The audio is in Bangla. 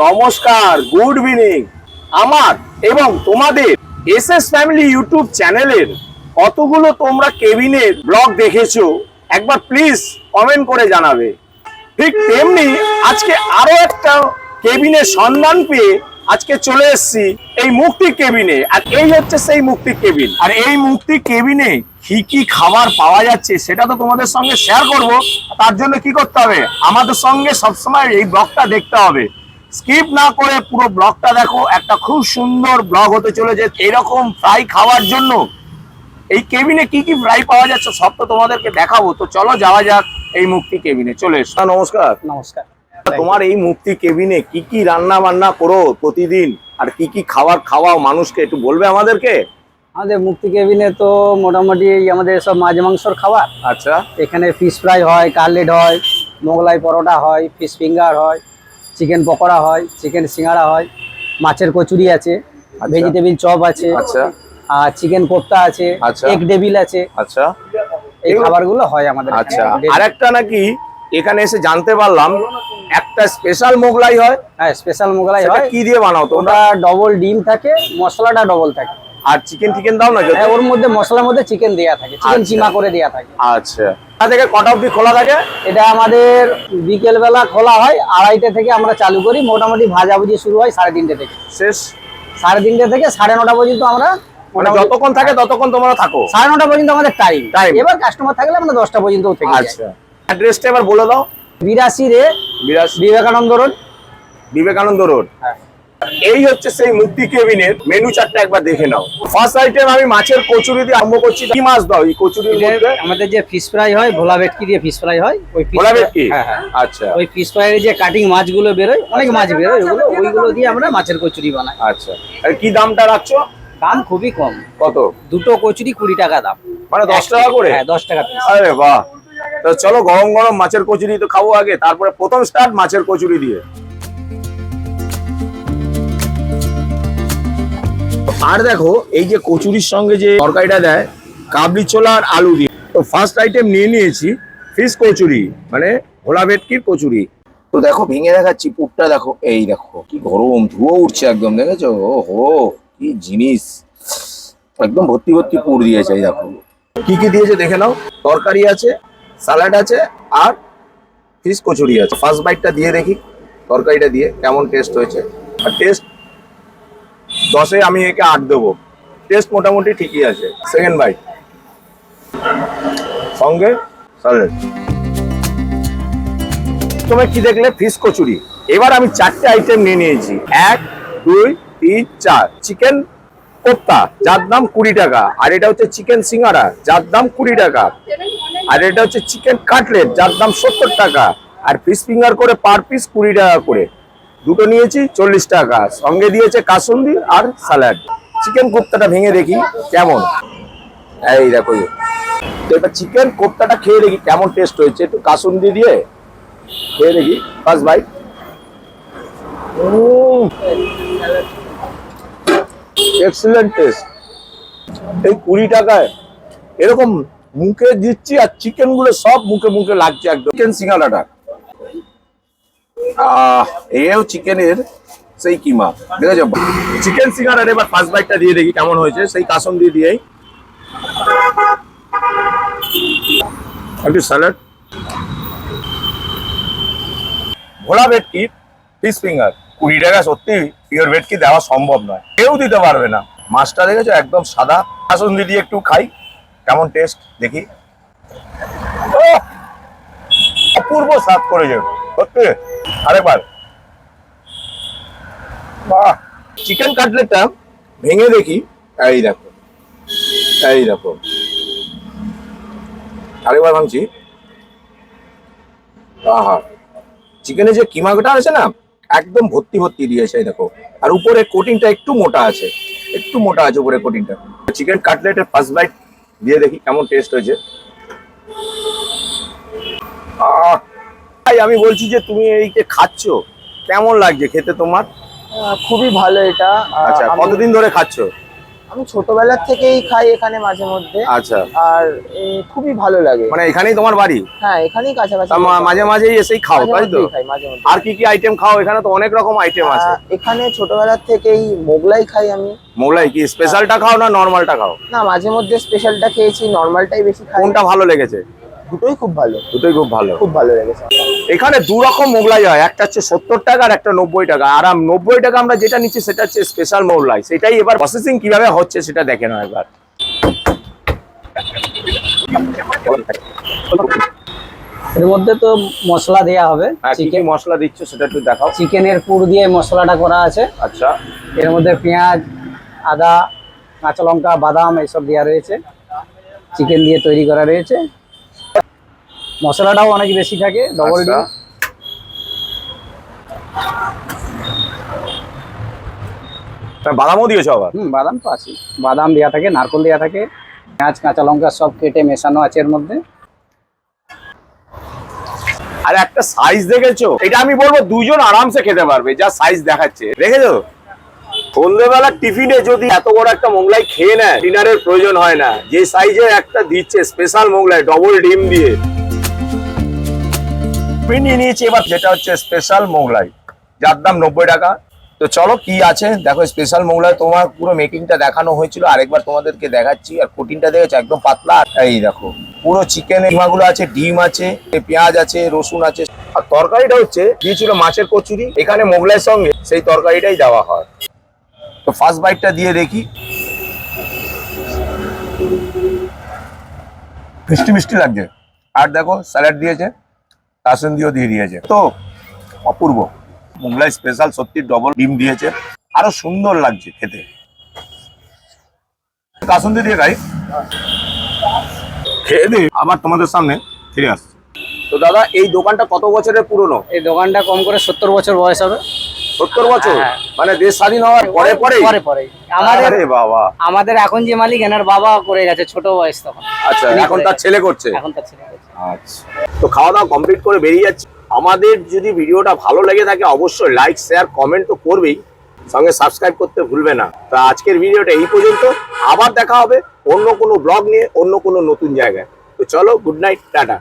নমস্কার, গুড ইভিনিং। আমার এবং তোমাদের এসএস ফ্যামিলি ইউটিউব চ্যানেলের কতগুলো তোমরা কেবিনের ব্লগ দেখেছো একবার প্লিজ কমেন্ট করে জানাবে। ঠিক তেমনি আজকে আরো একটা কেবিনের সন্ধান পেয়ে আজকে চলে এসেছি এই মুক্তি কেবিনে। আর এই হচ্ছে সেই মুক্তি কেবিন। আর এই মুক্তি কেবিনে কি কি খাবার পাওয়া যাচ্ছে সেটা তো তোমাদের সঙ্গে শেয়ার করব। তার জন্য কি করতে হবে, আমাদের সঙ্গে সবসময় এই ব্লগটা দেখতে হবে, স্কিপ না করে পুরো ব্লগটা দেখো। একটা খুব সুন্দর ব্লগ হতে চলেছে এরকম ফ্রাই খাওয়ার জন্য। এই কেবিনে কি কি ফ্রাই পাওয়া যাচ্ছে সব তো তোমাদেরকে দেখাবো। তো চলো যাওয়া যাক এই মুক্তি কেবিনে। চলে এসো। নমস্কার। নমস্কার। তোমার এই মুক্তি কেবিনে কি কি রান্না বান্না করো প্রতিদিন, আর কি কি খাবার খাওয়াও মানুষকে, একটু বলবে আমাদেরকে? আমাদের মুক্তি কেবিনে তো মোটামুটি আমাদের সব মাছ মাংসর খাবার। আচ্ছা। এখানে ফিশ ফ্রাই হয়, কাটলেট হয়, মোগলাই পরোটা হয়, ফিশ ফিঙ্গার হয়, চিকেন পকোড়া হয়, চিকেন সিঙ্গাড়া হয়, মাছের কচুরি আছে, ভেজিটেবিল চপ আছে, আচ্ছা, আর চিকেন কোপ্তা আছে, আচ্ছা, এগ ডেভিল আছে। আচ্ছা, এই খাবারগুলো হয় আমাদের। আচ্ছা। আরেকটা নাকি এখানে এসে জানতে পারলাম একটা স্পেশাল মোগলাই হয়। হ্যাঁ, স্পেশাল মোগলাই হয়। কি দিয়ে বানাও তোমরা? ওটা ডবল ডিম থাকে, মশলাটা ডবল থাকে। আর চিকেন টিকেন দাও না? হ্যাঁ, ওর মধ্যে মশলার মধ্যে চিকেন দেয়া থাকে, চিকেন কিমা করে দেয়া থাকে। আচ্ছা। থেকে কটা অবধি খোলা থাকে? এটা আমাদের বিকেল বেলা খোলা হয়, 2:30 থেকে আমরা চালু করি। মোটামুটি ভাজাভুজি শুরু হয় 3:30 থেকে, শেষ 3:30 থেকে 9:30 পর্যন্ত। আমরা মানে যতক্ষণ থাকে ততক্ষণ তোমরা থাকো? 9:30 পর্যন্ত আমাদের টাইম। এবার কাস্টমার থাকলে আমরা 10টা পর্যন্ত থেকে যাই। আচ্ছা। অ্যাড্রেসটা এবার বলে দাও। 82 রে 82 বিবেকানন্দ রোড। বিবেকানন্দ রোড। হ্যাঁ। এই হচ্ছে সেই মুক্তি কেবিনের মেনু চার্টটা একবার দেখে নাও। ফার্স্ট আইটেম আমি মাছের কচুরি দিয়ে আরম্ভ করছি। কি মাছ দাও এই কচুরির মধ্যে? আমাদের যে ফিশ ফ্রাই হয়, ভোলা ভেটকি দিয়ে ফিশ ফ্রাই হয়। ওই ভোলা ভেটকি? হ্যাঁ হ্যাঁ। আচ্ছা। ওই ফিশ ফ্রাইয়ের যে কাটিং মাছগুলো বেরোয়, অনেক মাছ বেরোয়, ওইগুলো দিয়ে আমরা মাছের কচুরি বানাই। আচ্ছা। আর কি দামটা রাখছো? দাম খুবই কম। কত? দুটো কচুরি 20 টাকা দাম। মানে 10 টাকা করে? হ্যাঁ, 10 টাকা পিস। আরে বাহ। তো চলো গরম গরম মাছের কচুরি তো খাবো আগে, তারপরে প্রথম স্টার্ট মাছের কচুরি দিয়ে। আর দেখো এই যে কচুরির সঙ্গে যে তরকারিটা দেয়, কাবলি ছোলা আর আলু দিয়ে। তো ফার্স্ট আইটেম নিয়ে নিয়েছি ফিশ কচুরি, মানে ভোলা ভেটকির কচুরি। তো দেখো ভেঙে দেখাচ্ছি পুরটা। দেখো এই দেখো কি গরম, ধুয়ো উঠছে একদম, দেখেছো? ওহো কি জিনিস, একদম ভর্তি ভর্তি পুর দিয়েছে। এই দেখো কি কি দিয়েছে দেখে নাও। তরকারি আছে, স্যালাড আছে, আর ফিশ কচুরি আছে। ফার্স্ট বাইটটা দিয়ে দেখি তরকারিটা দিয়ে কেমন টেস্ট হয়েছে। আর টেস্ট 10-এ আমি একে 8 দেবো। টেস্ট মোটামুটি ঠিকই আছে। সেকেন্ড বাইট সঙ্গে স্যালাড। তুমি কি দেখলে? ফিশ কচুরি। এবার আমি 4টে আইটেম নিয়ে নিয়েছি। 1, 2, 3, 4। চিকেন কোপ্তা যার দাম 20 টাকা, আর এটা হচ্ছে চিকেন সিঙ্গারা যার দাম 20 টাকা, আর এটা হচ্ছে চিকেন কাটলেট যার দাম 70 টাকা, আর ফিশ ফিঙ্গার করে পার পিস 20 টাকা করে। দুটো নিয়েছি 40 টাকা। সঙ্গে দিয়েছে কাসুন্দি আর স্যালাড। চিকেন কোপ্তাটা ভেঙে দেখি কেমন। এই দেখো, তো এবার চিকেন কোপ্তাটা খেয়ে দেখি কেমন টেস্ট হয়েছে। একটু কাসুন্দি দিয়ে খেয়ে দেখি। First bite. Excellent test. এই 20 টাকায় এরকম মুখে দিচ্ছি, আর চিকেন গুলো সব মুখে মুখে লাগছে একদম। চিকেন সিঙ্গারাটা এও চিকেনের সেই কিমা, দেখেছো? চিকেন সিঙ্গারার এবার ফার্স্ট বাইটটা দিয়ে দেখি কেমন হয়েছে। সেই কাসুন্দি দিয়েই একটু স্যালাড। ভোলা ভেটকি ফিশ ফিঙ্গার 20 টাকা। সত্যি পিওর ভেটকি দেওয়া সম্ভব নয়, কেউ দিতে পারবে না। মাছটা দেখেছো একদম সাদা। কাসুন্দি দিয়ে একটু খাই কেমন টেস্ট দেখি। অপূর্ব স্বাদ করে যাবে সত্যি। আরেকবার। বাহ। চিকেন কাটলেটটা ভেঙে দেখি। এই দেখো, এই দেখো, আরেকবার ভাঙছি। আহা, চিকেনের যে কিমাটা আছে না, একদম ভর্তি ভর্তি দিয়েছে। এই দেখো, আর উপরে কোটিংটা একটু মোটা আছে, একটু মোটা আছে উপরে কোটিংটা। চিকেন কাটলেটের ফার্স্ট বাইট দিয়ে দেখি কেমন টেস্ট হয়েছে। আমি বলছি যে তুমি এই যে খাচ্ছ কেমন লাগছে খেতে তোমার? খুবই ভালো এটা। আচ্ছা, কতদিন ধরে খাচ্ছ? আমি ছোটবেলার থেকেই খাই এখানে মাঝে মধ্যে। আচ্ছা, আর খুবই ভালো লাগে। মানে এখানেই তোমার বাড়ি? হ্যাঁ, এখানেই কাছাকাছি। তা মাঝে মাঝেই এসেই খাও, মাঝে তাই তো? মধ্যেই খাই, মাঝে মধ্যে। আর কি কি আইটেম খাও? এখানে তো অনেক রকম আইটেম আছে। এখানে ছোটবেলার থেকেই মোগলাই খাই আমি। মোগলাই কি স্পেশালটা খাও না নরমালটা খাও? না, মাঝে মধ্যে স্পেশালটা খেয়েছি, নর্মালটাই বেশি খাই। কোনটা ভালো লেগেছে? দুটোই খুব ভালো। দুটোই খুব ভালো। খুব ভালো লেগেছে। এখানে দু রকম মোগলাই হয়, একটা হচ্ছে 70 টাকা আর একটা 90 টাকা। আর 90 টাকা আমরা যেটা নিচ্ছি সেটা হচ্ছে স্পেশাল মোগলাই। সেটাই এবার প্রসেসিং কিভাবে হচ্ছে সেটা দেখে নাও একবার। এর মধ্যে তো মশলা দেয়া হবে। কি কি মশলা দিচ্ছ সেটা একটু দেখাও। চিকেনের পুর দিয়ে মশলাটা করা আছে। আচ্ছা, এর মধ্যে পেঁয়াজ, আদা, কাঁচা লঙ্কা, বাদাম এইসব দেওয়া রয়েছে। চিকেন দিয়ে তৈরি করা রয়েছে। মশলাটাও অনেক বেশি থাকে, ডবল আচ্ছা। ডিম। বাদামও দিয়েছো আবার? বাদাম তো আছে, বাদাম দেওয়া থাকে, নারকেল দেওয়া থাকে, পেঁয়াজ, কাঁচা লঙ্কা সব কেটে মেশানো আছে এর মধ্যে। আর একটা সাইজ দেখেছো? এটা আমি বলবো দুজন আরামসে খেতে পারবে, যা সাইজ দেখাচ্ছে। দেখেছো? সন্ধ্যেবেলা টিফিনে যদি এত বড় একটা মোগলাই খেয়ে নেয়, ডিনারের প্রয়োজন হয় না। যে সাইজে একটা দিচ্ছে স্পেশাল মোগলাই ডবল ডিম দিয়ে। আমি নিয়ে নিয়েছি এবার যেটা হচ্ছে স্পেশাল মোগলাই, যার দাম 90 টাকা। তো চলো কি আছে দেখো। স্পেশাল মোগলাই তোমার পুরো মেকিংটা দেখানো হয়েছিল, আরেকবার তোমাদেরকে দেখাচ্ছি। আর কোটিংটা দেখেছো একদম পাতলা। এই দেখো পুরো চিকেন গুলো আছে, ডিম আছে, পেঁয়াজ আছে, রসুন আছে। আর তরকারিটা হচ্ছে দিয়েছিল মাছের কচুরি। এখানে মোগলাইয়ের সঙ্গে সেই তরকারিটাই দেওয়া হয়। তো ফার্স্ট বাইটটা দিয়ে দেখি। মিষ্টি মিষ্টি লাগছে। আর দেখো স্যালাড দিয়েছে, কাসুন্দিও দিয়ে দিয়েছে। তো অপূর্ব মোগলাই স্পেশাল, সত্যি ডবল ডিম দিয়েছে, আরো সুন্দর লাগছে খেতে। কাসুন্দি দিয়ে খাই, খেয়ে দিই আবার তোমাদের সামনে ফিরে আসছি। তো দাদা এই দোকানটা কত বছরের পুরনো? এই দোকানটা কম করে 70 বছর বয়স হবে। 70 বছর? হ্যাঁ। মানে দেশ স্বাধীন হওয়ার পরে পরে? পরে পরে। আমাদের আরে বাবা। আমাদের এখন যে মালিক, এনার বাবা করে গেছে ছোট বয়স তখন। আচ্ছা, উনি এখন করে তার গেছে। ছেলে করছে? এখন তার ছেলে করছে। আচ্ছা, তো খাওয়া দাওয়া কমপ্লিট করে বেরিয়ে যাচ্ছি। আমাদের যদি ভিডিওটা ভালো লেগে থাকে অবশ্যই লাইক, শেয়ার, কমেন্ট তো করবেই, সঙ্গে সাবস্ক্রাইব করতে ভুলবে না। তো আজকের ভিডিওটা এই পর্যন্ত। আবার দেখা হবে অন্য কোনো ব্লগ নিয়ে, অন্য কোনো নতুন জায়গায়। তো চলো, গুড নাইট, টাটা।